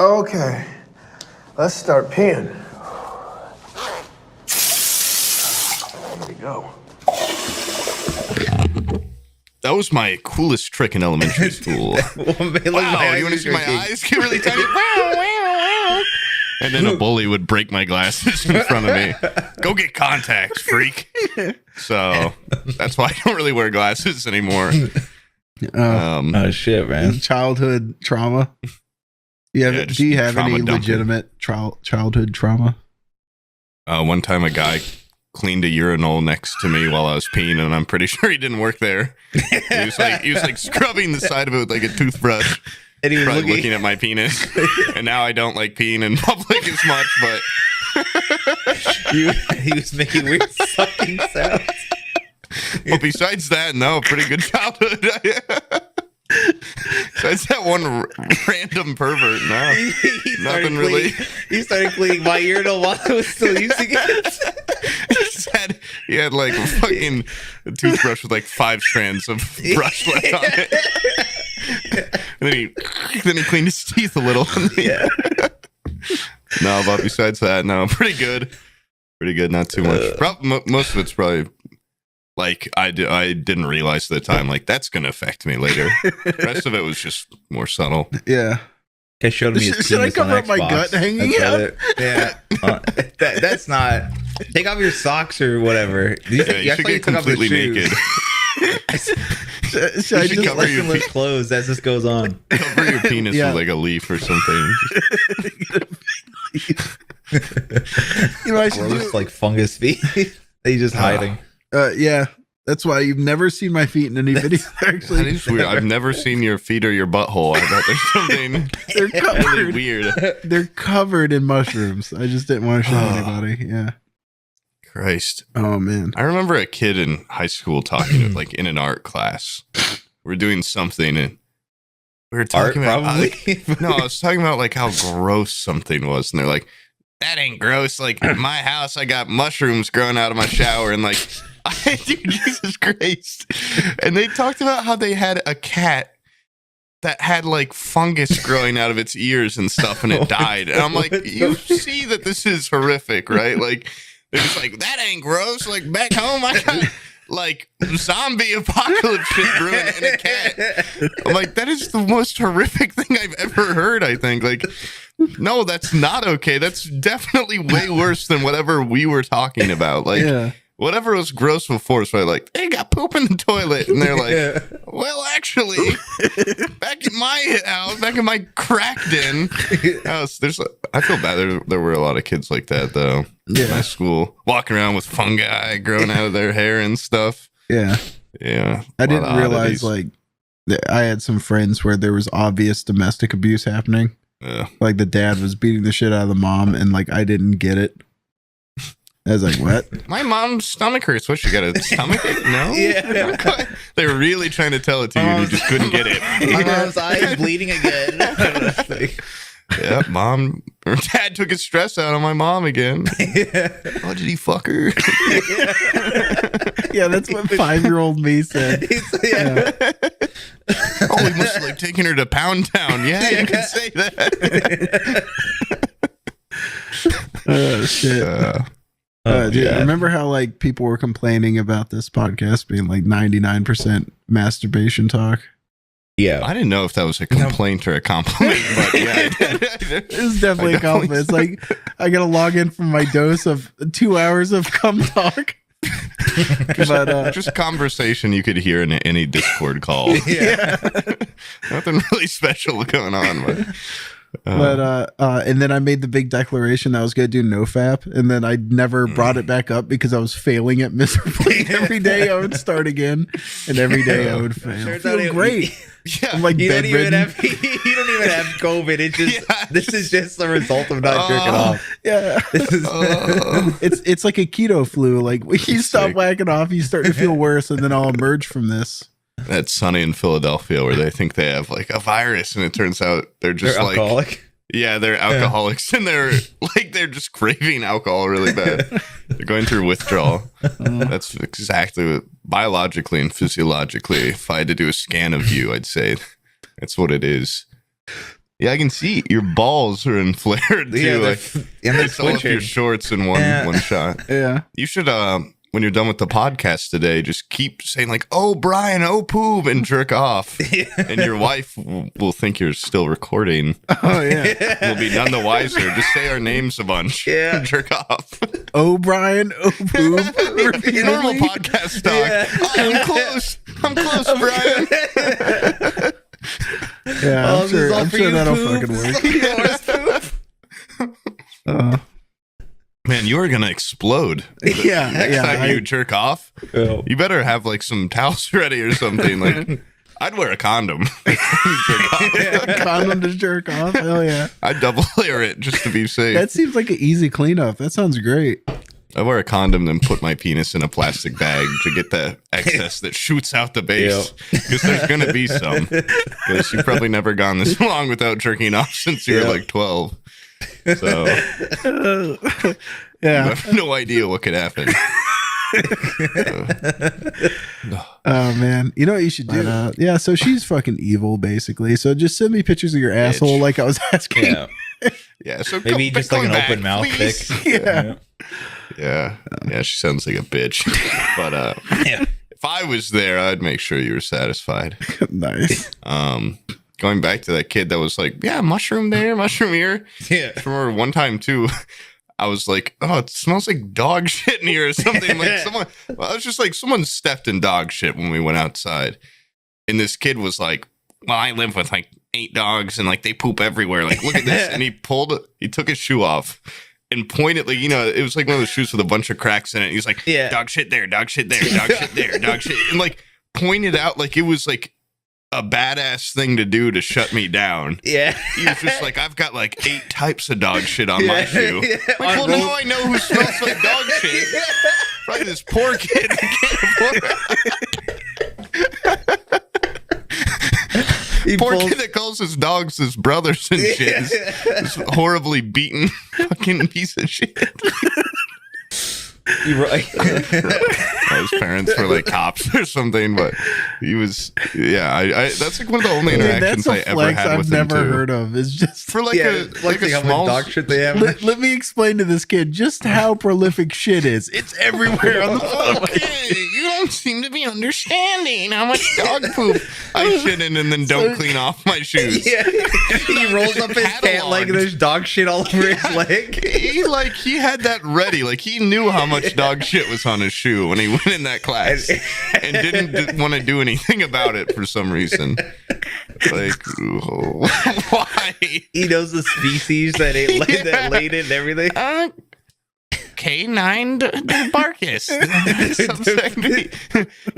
Okay, let's start peeing. There we go. That was my coolest trick in elementary school. Wow, you want to see my eyes get really tiny? And then a bully would break my glasses in front of me. Go get contacts, freak. So that's why I don't really wear glasses anymore. Oh shit, man! Childhood trauma. Do you have any legitimate childhood trauma? One time a guy cleaned a urinal next to me while I was peeing, and I'm pretty sure he didn't work there. He was like scrubbing the side of it with like a toothbrush. And he was looking at my penis. And now I don't like peeing in public as much, but he was making weird sucking sounds. Well, besides that, no, pretty good childhood. Besides that one random pervert, no. Nothing really. He started cleaning my urinal while I was still using it. He had like a fucking toothbrush with like 5 strands of brush left on it. And then he cleaned his teeth a little. Yeah. No, but besides that, no, pretty good. Pretty good, not too much. Most of it's probably like I didn't realize at the time, like that's going to affect me later. The rest of it was just more subtle. Yeah. I showed me his Should I cover up my gut hanging out? Yeah. That's not. Take off your socks or whatever. You should get completely naked. Should I just let your lips closed as this goes on? Cover your penis with like a leaf or something. I should do like fungus feet. Are you just hiding? Yeah. That's why you've never seen my feet in any video. Actually, that is weird. I've never seen your feet or your butthole. I bet there's something they're covered. Really weird. They're covered in mushrooms. I just didn't want to show anybody. Yeah. Christ. Oh man. I remember a kid in high school talking like in an art class. We're doing something and we were talking about no, I was talking about like how gross something was, and they're like, that ain't gross. Like in my house, I got mushrooms growing out of my shower, and like dude, Jesus Christ. And they talked about how they had a cat that had like fungus growing out of its ears and stuff, and it died. And I'm like, you see that this is horrific, right? Like they're just like, that ain't gross. Like back home, I got like zombie apocalypse shit brewing in a cat. I'm like, that is the most horrific thing I've ever heard, I think. Like, no, that's not okay. That's definitely way worse than whatever we were talking about. Like, whatever was gross before, so like, they got poop in the toilet. And they're like, well, actually, back in my house, back in my cracked in house, I feel bad. There were a lot of kids like that, though. In my school, walking around with fungi growing out of their hair and stuff. Yeah. Yeah. I didn't realize, like, I had some friends where there was obvious domestic abuse happening. Yeah. Like, the dad was beating the shit out of the mom, and, like, I didn't get it. I was like, what? My mom's stomach hurts. What, she got a stomach ache? No? Yeah. They were really trying to tell it to you, and you just couldn't get it. My mom's eye is bleeding again. Yeah, mom or dad took his stress out on my mom again. Oh, did he fuck her? Yeah, that's what 5-year-old me said. Oh, he must have like taken her to Pound Town. Yeah, you can say that. Oh shit. Dude, remember how like people were complaining about this podcast being like 99% masturbation talk? Yeah, I didn't know if that was a complaint or a compliment, but yeah, it's definitely a compliment. It's like I gotta log in from my dose of 2 hours of cum talk. Just conversation you could hear in any Discord call. Yeah. Nothing really special going on, and then I made the big declaration that I was going to do NoFap, and then I never brought it back up because I was failing it miserably. Every day I would start again, and every day I would fail. Sure, feel great. Yeah. I'm like you don't even have COVID. It's just this is just the result of not jerking off. Yeah, this is it's like a keto flu. Like when you stop whacking off, you start to feel worse, and then I'll emerge from this. That's Sunny in Philadelphia, where they think they have like a virus, and it turns out they're just like alcoholic. Yeah, they're alcoholics, and they're just craving alcohol really bad. They're going through withdrawal. That's exactly what biologically and physiologically, if I had to do a scan of you, I'd say that's what it is. Yeah, I can see your balls are inflared too. Yeah, like, and they're it's all of your twitching. shorts in one shot. Yeah. You should, when you're done with the podcast today, just keep saying like, "Oh, Brian, oh, poop," and jerk off. And your wife will think you're still recording. Oh yeah. We'll be none the wiser. Just say our names a bunch. Yeah. And jerk off. Oh, Brian. Oh, poop. Normal Repeatedly. podcast talk. Yeah. Oh, I'm close, Brian. Yeah, Oh, I'm this sure, is all I'm for sure you, that'll poop. fucking work. Man, you are gonna explode. Yeah, Next yeah. time you jerk off, you better have like some towels ready or something. Like, I'd wear a condom. Jerk off. Condom to jerk off. Hell yeah. I'd double layer it just to be safe. That seems like an easy cleanup. That sounds great. I wear a condom, then put my penis in a plastic bag to get the excess that shoots out the base. Because there's going to be some. Because you've probably never gone this long without jerking off since you were like 12. So you Yeah. have no idea what could happen. Oh man. You know what you should do? Yeah, so she's fucking evil basically. So just send me pictures of your asshole like I was asking. Yeah. Yeah, so Maybe just like an back, open mouth please. pic. Yeah. Yeah, she sounds like a bitch. But Yeah. if I was there, I'd make sure you were satisfied. Nice. Going back to that kid that was like, yeah, mushroom there, mushroom here. Yeah. I remember one time too, I was like, oh, it smells like dog shit in here or something. Like I was just like, someone stepped in dog shit when we went outside. And this kid was like, well, I live with like 8 dogs and like they poop everywhere. Like, look at this. And he took his shoe off and pointed, like, it was like one of those shoes with a bunch of cracks in it. He was like, Yeah. dog shit there, dog shit there, dog shit there, dog shit. And like pointed out like it was like a badass thing to do to shut me down. Yeah. He was just like, I've got like 8 types of dog shit on my Yeah. shoe. Yeah. Like, well, On now I know who smells like dog shit. Probably this poor kid who can't afford He Poor pulls- kid that calls his dogs his brothers and shit. This horribly beaten fucking piece of shit. His parents were like cops or something, but he was, I that's like one of the only interactions That's a I ever flex had I've with him never too. heard of. It's just For like a how small much dog shit they have. let me explain to this kid just how prolific shit is. It's everywhere on the floor. Okay, you don't seem to be understanding how much dog poop I shit in and then don't clean off my shoes. Yeah. He rolls up his pant leg and there's dog shit all over his leg. He had that ready. Like he knew how much dog shit was on his shoe when he went in that class and didn't want to do anything about it for some reason. Like, why? He knows the species that laid it and everything. K9 Barkus,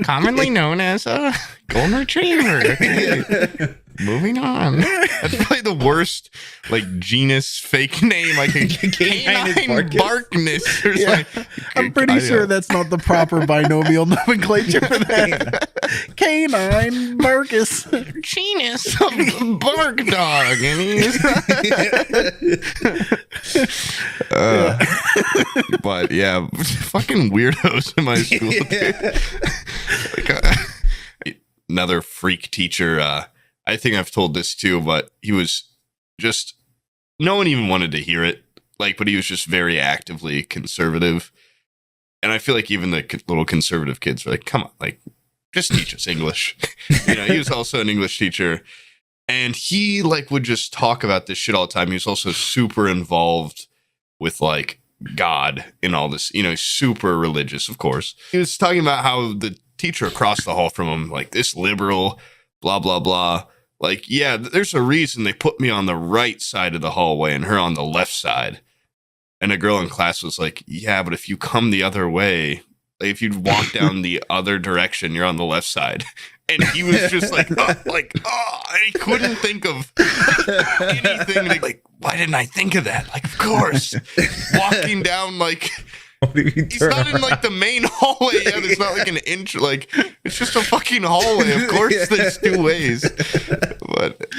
commonly known as a golden retriever. Moving on. That's probably the worst, like, genus fake name. Like a K9 Barkness or something. I'm pretty sure that's not the proper binomial nomenclature for that. Canine Marcus. Genus of bark dog. And but yeah, fucking weirdos in my school. Like, another freak teacher. I think I've told this too, but he was just, no one even wanted to hear it. Like, but he was just very actively conservative. And I feel like even the little conservative kids were like, come on, like, just teach us English. He was also an English teacher. And he like would just talk about this shit all the time. He was also super involved with like God and all this, he's super religious, of course. He was talking about how the teacher across the hall from him, like this liberal, blah, blah, blah. Like, yeah, there's a reason they put me on the right side of the hallway and her on the left side. And a girl in class was like, yeah, but if you come the other way, like if you'd walk down the other direction, you're on the left side. And he was just like, he couldn't think of anything. Like, why didn't I think of that? Like, of course, walking down, like, he's not in like the main hallway yet. It's not like an inch, like it's just a fucking hallway. Of course, there's 2 ways. But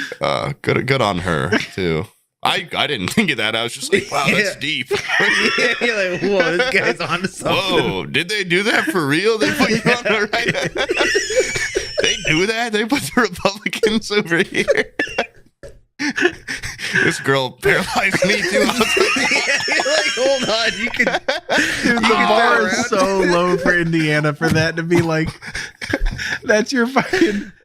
good on her too. I didn't think of that. I was just like, wow, that's deep. Yeah, you're like, whoa, this guy's onto something. Whoa, did they do that for real? They put you on the right. They do that? They put the Republicans over here. This girl paralyzed me too. I was like, You're like, hold on, you can. Dude, the bar is so low for Indiana for that to be like, that's your fucking.